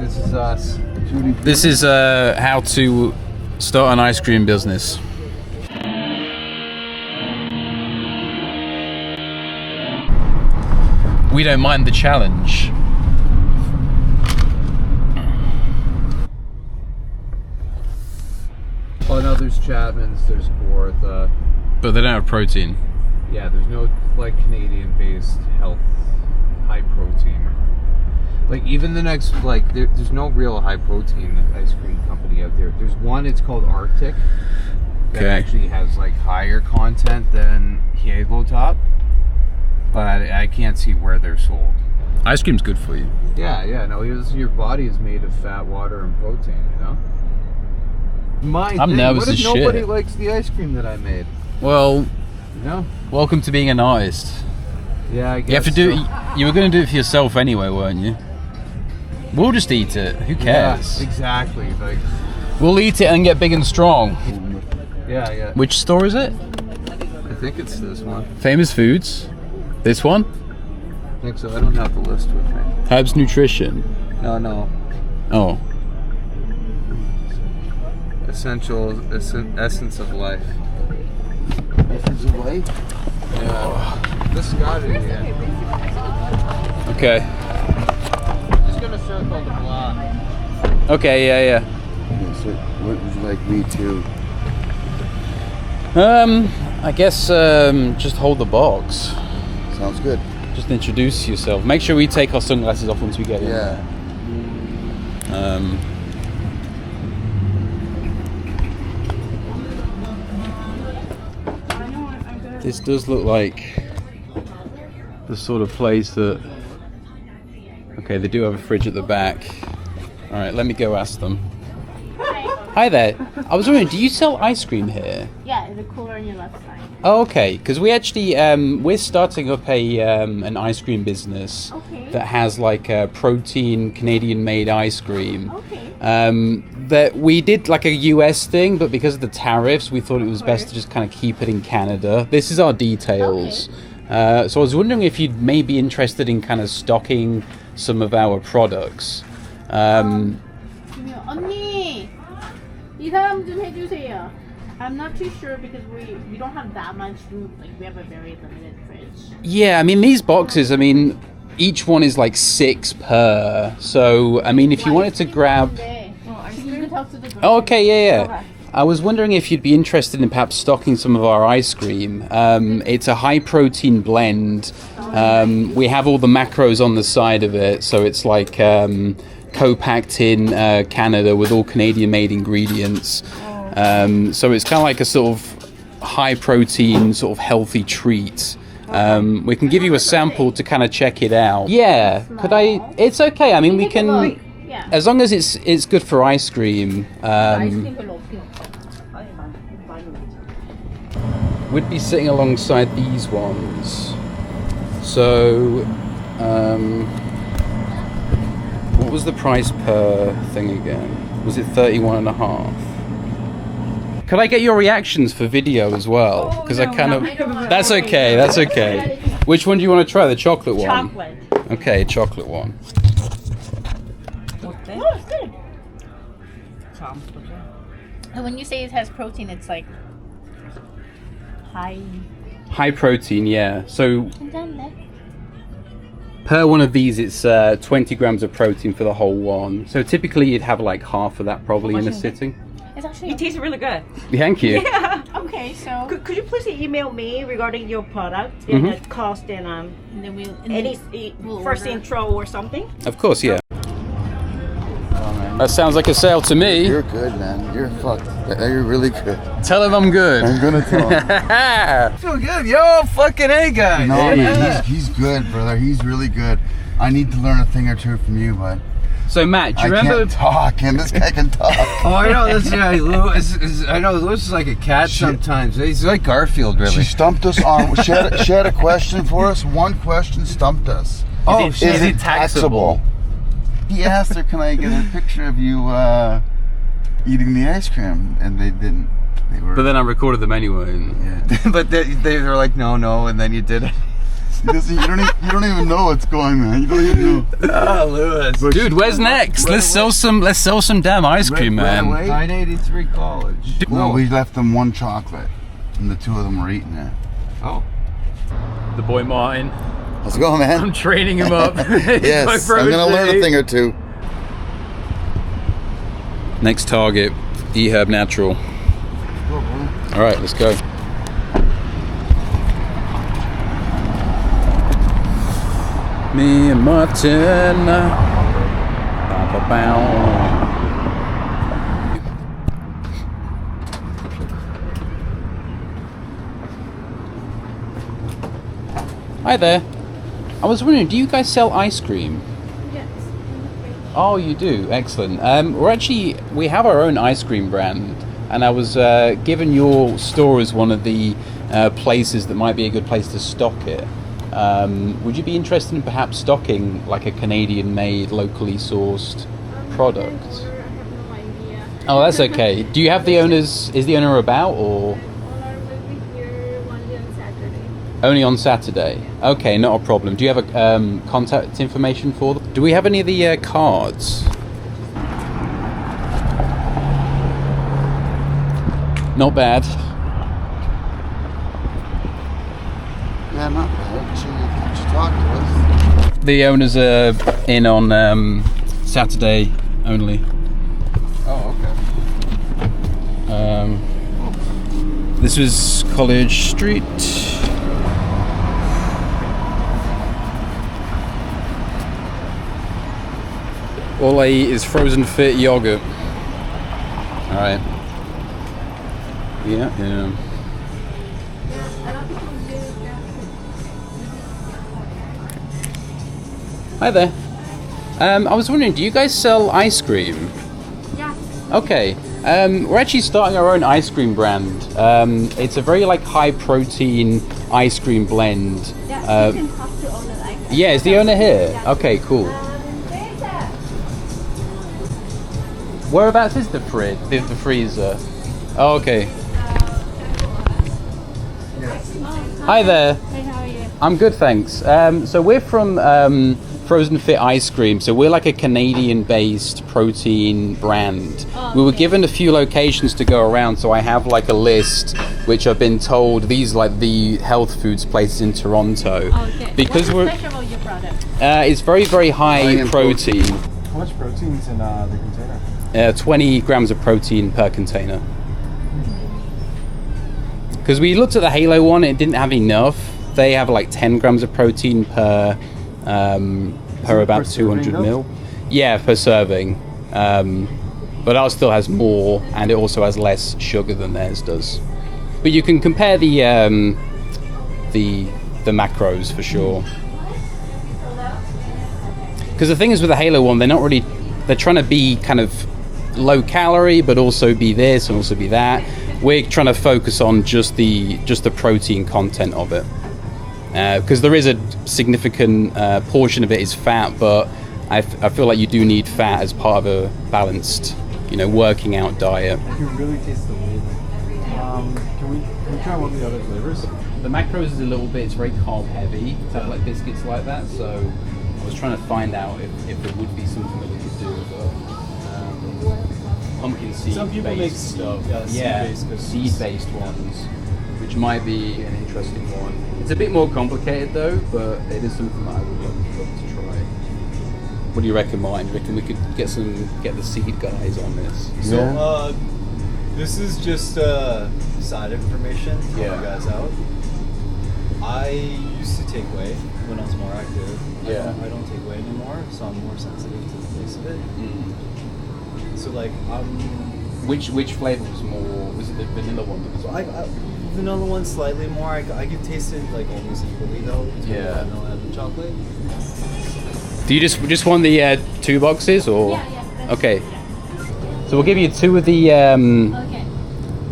This is us. This is how to start an ice cream business. We don't mind the challenge. Oh no, there's Chapman's, there's Kawartha. But they don't have protein. Yeah, there's no like Canadian-based health high protein. Like even the next like there's no real high protein ice cream company out there. There's one, it's called Arctic. That actually has like higher content than Halo Top. But I can't see where they're sold. Ice cream's good for you. Yeah, no, your body is made of fat, water, and protein, you know? I'm nervous what if as nobody shit. likes the ice cream that I made? Well, No? welcome to being an artist. Yeah, I guess You have to do so. it. You were going to do it for yourself anyway, weren't you? We'll just eat it. Who cares? Yeah, exactly. Like, We'll eat it and get big and strong. yeah. Which store is it? I think it's this one. Famous Foods. This one? I think so. I don't have the list with me. Herbs Nutrition. No. Oh. Essence of life. Essence of life? Yeah. This got it, yeah. Okay. Just gonna circle the block. Okay, yeah. So what would you like me to? I guess just hold the box. Sounds good. Just introduce yourself. Make sure we take our sunglasses off once we get in. Yeah. This does look like the sort of place that... Okay, they do have a fridge at the back. Alright, let me go ask them. Hi there. I was wondering, do you sell ice cream here? Yeah, the cooler on your left side. Oh, okay, because we actually we're starting up a an ice cream business that has like a protein Canadian-made ice cream. That we did like a US thing, but because of the tariffs, we thought it was best to just kind of keep it in Canada. This is our details. So I was wondering if you'd may be interested in kind of stocking some of our products. 언니, 이 사람 좀 해주세요. I'm not too sure because we don't have that much room. Like we have a very limited fridge. Yeah, I mean these boxes. I mean each one is like 6 per. So I mean if you wanted to grab. You can talk to the Oh, okay, yeah. I was wondering if you'd be interested in perhaps stocking some of our ice cream. It's a high protein blend. We have all the macros on the side of it, so it's like co-packed in Canada with all Canadian made ingredients. So it's kind of like a sort of high protein, sort of healthy treat. We can give you a sample to kind of check it out. Yeah, could I? It's okay. I mean, we can, as long as it's good for ice cream. We'd be sitting alongside these ones. So, what was the price per thing again? Was it 31.5? Could I get your reactions for video as well? Because I kind of... That's okay. Which one do you want to try? The chocolate one? Chocolate. Okay, chocolate one. Oh, it's good. And when you say it has protein, it's like high Protein, yeah. So per one of these, it's 20 grams of protein for the whole one. So typically you'd have like half of that probably in a sitting. It tastes really good. Thank you. Yeah. Okay, so Could you please email me regarding your product and the cost and then we'll first order. intro or something? Of course, yeah. That sounds like a sale to me. You're good, man. You're fucked. You're really good. Tell him I'm good. I'm gonna tell him. Feel good, yo, fucking A guy. No, man, he's good, brother. He's really good. I need to learn a thing or two from you, bud. So Matt, do you I remember? can't talk, and this guy can talk. Oh, I know this guy. I know Lewis is like a cat sometimes. He's like Garfield, really. She stumped us on. She had a question for us. One question stumped us. Is it taxable? He asked her, "Can I get a picture of you eating the ice cream?" And they didn't. They were. But then I recorded them anyway. Yeah. But they were like, no, and then you did it. You don't even know what's going on. You don't even know. Oh, Lewis. Dude, where's next? Let's sell some damn ice cream, man. 983 College. No, we left them one chocolate, and the two of them were eating it. Oh. The boy Martin. How's it going, man? I'm training him up. Yes, I'm gonna learn a thing or two. Next target, eHerb Natural. All right, let's go. Me and Martin. Ba-ba-bow. Hi there. I was wondering, do you guys sell ice cream? Yes. Oh, you do? Excellent. We have our own ice cream brand, and I was given your store as one of the places that might be a good place to stock it. Would you be interested in perhaps stocking like a Canadian-made, locally sourced product? I have no idea. Oh, that's okay. Do you have the owners? Is the owner about, or All our will be here one day on Saturday. only on Saturday? Okay, not a problem. Do you have a contact information for them? Do we have any of the cards? Not bad. Yeah, not bad. She talked to us. The owners are in on Saturday only. Oh, okay. This was College Street. All I eat is frozen fit yogurt. Alright. Yeah. Hi there. I was wondering, do you guys sell ice cream? Yeah. Okay. We're actually starting our own ice cream brand. It's a very high protein ice cream blend. Yeah, you can talk to owner like that. Yeah, is the owner here? Yeah. Okay, cool. Whereabouts is the freezer? Oh, okay. Hi there. Hey, how are you? I'm good, thanks. So we're from Frozen Fit Ice Cream. So we're like a Canadian-based protein brand. Oh, We were okay. given a few locations to go around, so I have like a list which I've been told these are like the health foods places in Toronto. Okay. Because What's we're special about your product? it's very, very high in protein. How much protein's in the container? 20 grams of protein per container. Because we looked at the Halo one, it didn't have enough. They have like 10 grams of protein per about 200 serving, though? mil. Yeah, per serving. But ours still has more, and it also has less sugar than theirs does. But you can compare the macros for sure. Because the thing is with the Halo one, they're trying to be kind of low calorie, but also be this and also be that. We're trying to focus on just the protein content of it, because there is a significant portion of it is fat, but I feel like you do need fat as part of a balanced, working out diet. You can really taste the weight. Can we try one of the other flavors? The macros is a little bit, it's very carb heavy to have like biscuits like that, so I was trying to find out if there would be something that we could do with pumpkin seed Some people based make stuff. seed-based cookies. Seed-based ones, which might be an interesting one. It's a bit more complicated though, but it is something that I would love to try. What do you reckon, Martin? Do you reckon we could get the seed guys on this? So, this is just side information to help Yeah. you guys out. I used to take whey when I was more active. Yeah. I don't take whey anymore, so I'm more sensitive to the taste of it. So Which flavor was more? Was it the vanilla one that was on? vanilla one slightly more. I could taste it like almost equally though. Between Yeah. the vanilla and the chocolate. Do you just want the 2 boxes or? Yeah. Okay. So we'll give you 2 of the Okay.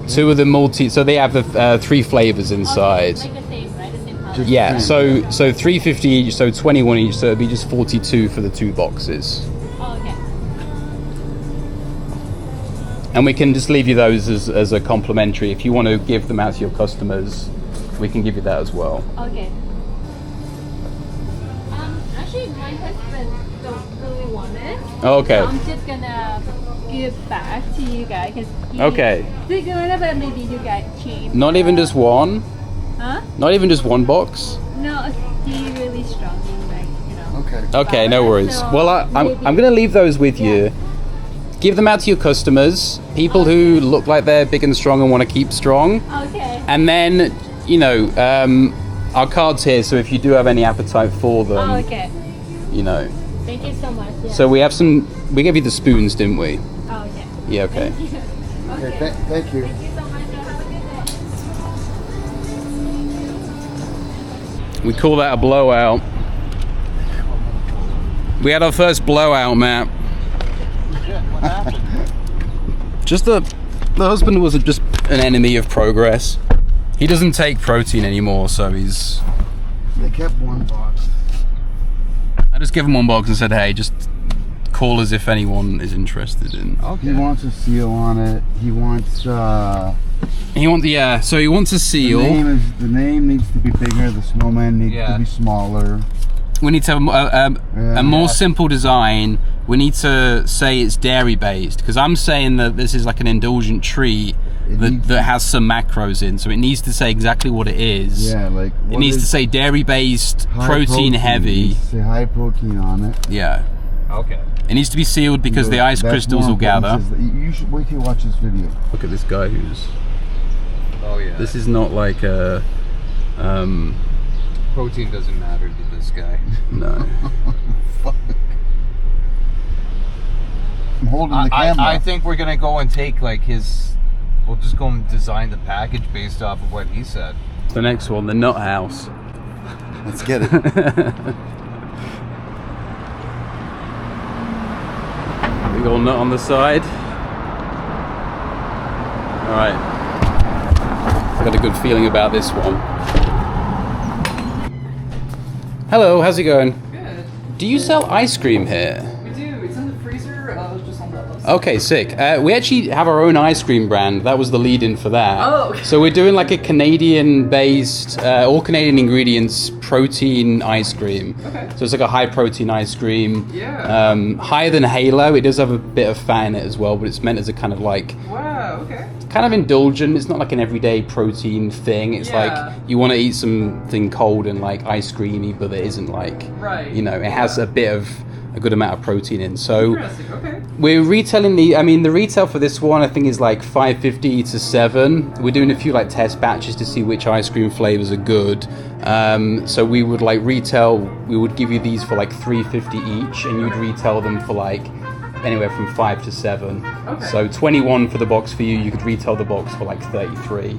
2 of the multi. So they have the 3 flavors inside. Like the same, right? The same powder. Yeah. So $3.50 each. So 21 each. So it'd be just 42 for the 2 boxes. Oh, okay. And we can just leave you those as a complimentary. If you want to give them out to your customers, we can give you that as well. Okay. Okay. So I'm just gonna give back to you guys because Okay. but maybe you guys change. Not even just one? Huh? Not even just one box? No, he really strong, like you know. Okay. Okay, no worries. Well, I'm going to leave those with you. Give them out to your customers, people who look like they're big and strong and want to keep strong. Okay. And then, you know, our card's here, so if you do have any appetite for them, Oh, okay. you know. Thank you so much. Yeah. So we gave you the spoons, didn't we? Oh, okay. Yeah, okay. Okay. Thank you. Thank you so much. Have a good day. We call that a blowout. We had our first blowout, Matt. What happened? Just the husband was just an enemy of progress. He doesn't take protein anymore, so he's... They kept one box. I just gave him one box and said, hey, just call us if anyone is interested in... He wants a seal on it. He wants so he wants a seal. the name needs to be bigger. The snowman needs to be smaller. We need to have a more simple design. We need to say it's dairy based, because I'm saying that this is like an indulgent treat that has some macros in, so it needs to say exactly what it is. Yeah, like it needs to say dairy based, protein heavy. It needs to say high protein on it. Yeah. Okay. It needs to be sealed because the ice crystals will gather. You should wait till you watch this video. Look at this guy who's... Oh yeah. This is not like a... Protein doesn't matter to this guy. No. Fuck. I'm holding the camera. I think we're gonna go and take like his. We'll just go and design the package based off of what he said. The next one, the nut house. Let's get it. Big old nut on the side. Alright. Got a good feeling about this one. Hello, how's it going? Good. Do you sell ice cream here? We do. It's in the freezer. Just on that list. Okay, sick. We actually have our own ice cream brand. That was the lead-in for that. Oh, okay. So we're doing like a Canadian-based, all Canadian ingredients, protein ice cream. Okay. So it's like a high-protein ice cream. Yeah. Higher than Halo. It does have a bit of fat in it as well, but it's meant as a kind of like... Wow. Okay. kind of indulgent. It's not like an everyday protein thing. It's like you want to eat something cold and like ice creamy, but it isn't like, you know, it has a good amount of protein in. So we're retailing the retail for this one I think is like $5.50 to $7. We're doing a few like test batches to see which ice cream flavors are good. So we would like we would give you these for like $3.50 each, and you'd retail them for like anywhere from 5 to 7. Okay. So 21 for the box for you. You could retail the box for like 33.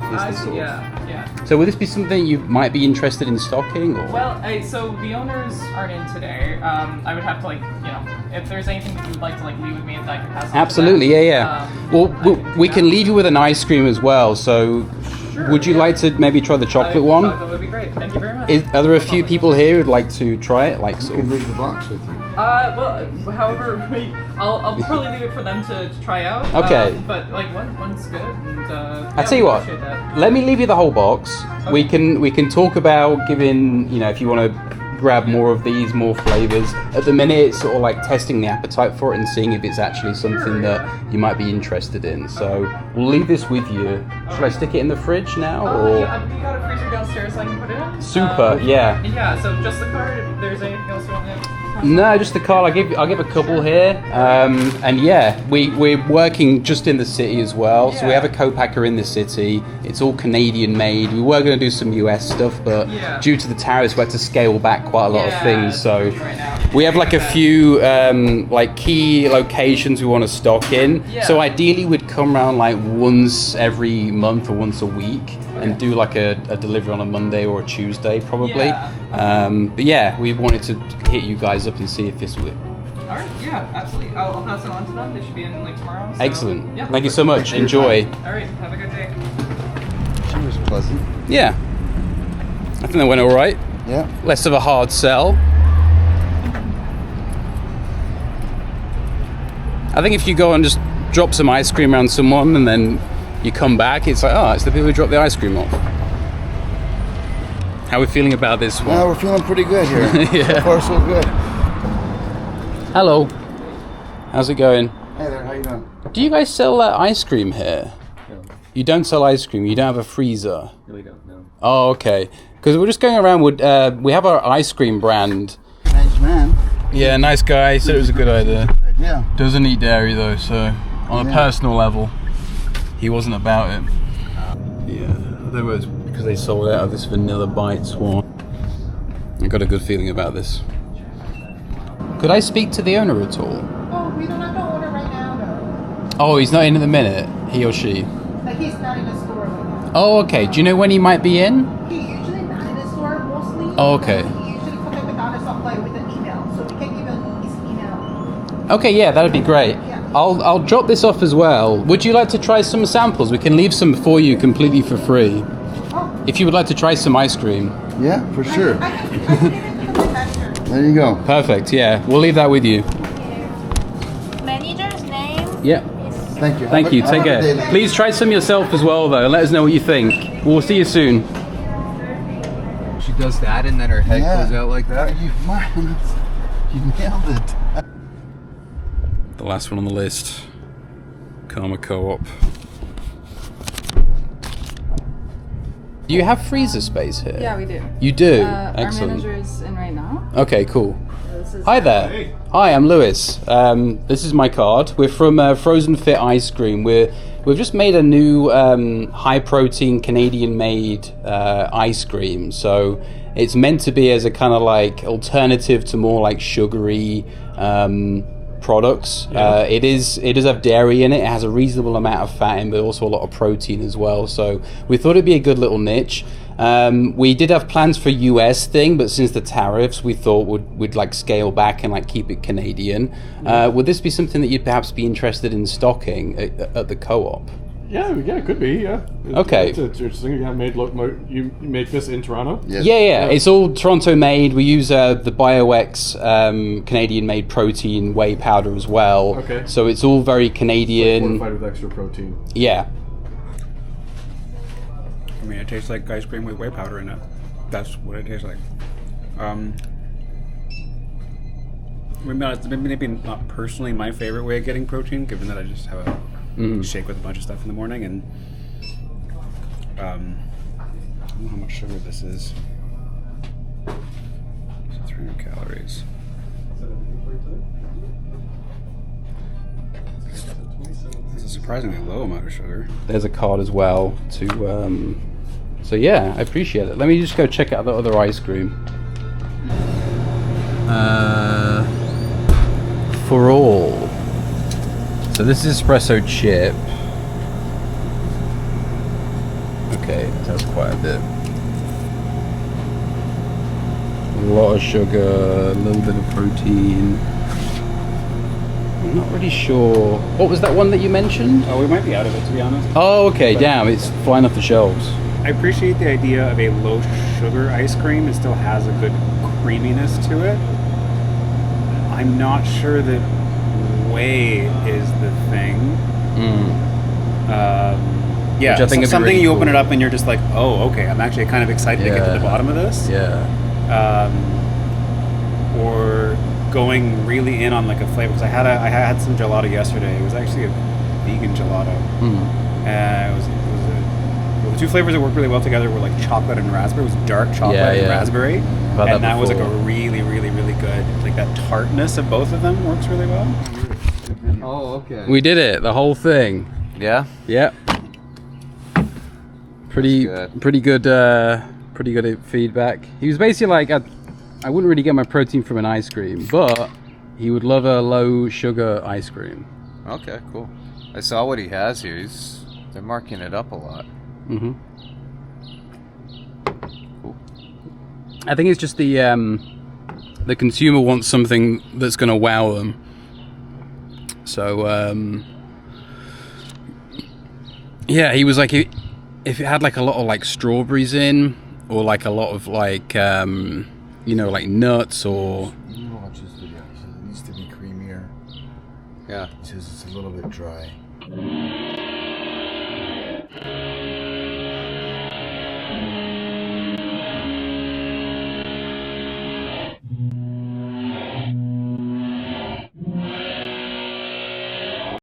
So would this be something you might be interested in stocking? Or? Well, so the owners aren't in today. I would have to if there's anything that you'd like to leave with me that I can pass on. Absolutely, to them. Well, we can leave you with an ice cream as well. So. Sure, would you like to maybe try the chocolate one? That would be great. Thank you very much. Are there a few people here who'd like to try it? Like, you can leave the box with you. Well, however, I'll probably leave it for them to try out. Okay. But one's good. And, I'll tell you what. Let me leave you the whole box. Okay. We can talk about giving, if you want to grab more of these, more flavors. At the minute, it's sort of like testing the appetite for it and seeing if it's actually something that you might be interested in. So we'll leave this with you. Should I stick it in the fridge now? Or? Yeah, we got a freezer downstairs I can put it in. Super, yeah. Yeah, so just the card, if there's anything else you want to... No, just the card. I'll give a couple here. And yeah, we're working just in the city as well. So we have a co-packer in the city. It's all Canadian made. We were going to do some US stuff, but due to the tariffs, we had to scale back quite a lot of things. So we have like a few like key locations we want to stock in. So ideally, we'd come around like once every month or once a week. And do like a delivery on a Monday or a Tuesday probably. But yeah, we wanted to hit you guys up and see if this would. Alright, yeah, absolutely. I'll pass it on to them. They should be in like tomorrow. So. Excellent. Yeah. Thank you so much. Enjoy. Alright, have a good day. She was pleasant. Yeah. I think that went alright. Yeah. Less of a hard sell. I think if you go and just drop some ice cream around someone and then you come back, it's like, it's the people who drop the ice cream off. How are we feeling about this one? We're feeling pretty good here. Yeah. So far, so good. Hello. How's it going? Hey there, how you doing? Do you guys sell ice cream here? No, You don't sell ice cream. You don't have a freezer. really don't know. Oh, okay. Because we're just going around with. We have our ice cream brand. Nice man. Yeah, nice guy. He said it was a good idea. Yeah. Doesn't eat dairy though, so on a Yeah. personal level, he wasn't about it. Yeah, I think it was because they sold out of this Vanilla Bites one. I got a good feeling about this. Could I speak to the owner at all? Oh, we don't have to order right now, though. Oh, he's not in at the minute. He or she. Like, he's not in the store right now. Oh, okay. Do you know when he might be in? He's usually not in the store mostly. Oh, okay. He usually contact with our supply with an email, so we can give him his email. Okay, yeah, that'd be great. Yeah. I'll drop this off as well. Would you like to try some samples? We can leave some for you completely for free. Oh, If you would like to try some ice cream. Yeah, for sure. I can give it to the manufacturer. There you go. Perfect, yeah. We'll leave that with you. Manager's name Yeah. is Thank you. Thank you. Take care. Please try some yourself as well, though, and let us know what you think. We'll see you soon. She does that and then her head Yeah. goes out like that. You, man, you nailed it. The last one on the list. Karma Co-op. Do you have freezer space here? Yeah, we do. You do? Our Excellent. manager is in right now. Okay, cool. This is Hi there. Hi, I'm Lewis. This is my card. We're from Frozen Fit Ice Cream. We've just made a new high protein Canadian made ice cream. So it's meant to be as a kind of like alternative to more like sugary products. It does have dairy in it. It has a reasonable amount of fat in, but also a lot of protein as well. So we thought it'd be a good little niche. We did have plans for US thing, but since the tariffs, we thought we'd like scale back and like keep it Canadian. Would this be something that you'd perhaps be interested in stocking at the co-op? Yeah, it could be. Yeah. Okay. It's interesting. You have you make this in Toronto. Yes. Yeah. It's all Toronto made. We use the BioX Canadian made protein whey powder as well. Okay. So it's all very Canadian. Fortified with extra protein. Yeah. I mean, it tastes like ice cream with whey powder in it. That's what it tastes like. Maybe not personally my favorite way of getting protein, given that I just have a shake with a bunch of stuff in the morning, and I don't know how much sugar this is. So 300 calories. It's a surprisingly low amount of sugar. There's a card as well to. So yeah, I appreciate it. Let me just go check out the other ice cream. For all. So this is espresso chip. Okay, that's quite a bit. A lot of sugar, a little bit of protein. I'm not really sure. What was that one that you mentioned? Oh, we might be out of it, to be honest. Oh, okay, damn, it's flying off the shelves. I appreciate the idea of a low sugar ice cream. It still has a good creaminess to it. I'm not sure that whey is the thing. Yeah, Which I think would be something really you open cool. it up and you're just like, oh, okay, I'm actually kind of excited to get to the bottom of this. Yeah. Or going really in on like a flavor, because I had some gelato yesterday. It was actually a vegan gelato. Well, the two flavors that worked really well together were like chocolate and raspberry. It was dark chocolate and raspberry, Had and that was like before. a really, really, really good. Like that tartness of both of them works really well. Oh, okay. We did it, the whole thing. Yeah. Yeah. Pretty good feedback. He was basically like, I wouldn't really get my protein from an ice cream, but he would love a low sugar ice cream. Okay, cool. I saw what he has here. They're marking it up a lot. Cool. I think it's just the consumer wants something that's going to wow them. So yeah, he was like, if it had like a lot of like strawberries in, or like a lot of like like nuts, or You watch this video. He says it needs to be creamier. Yeah. He says it's a little bit dry.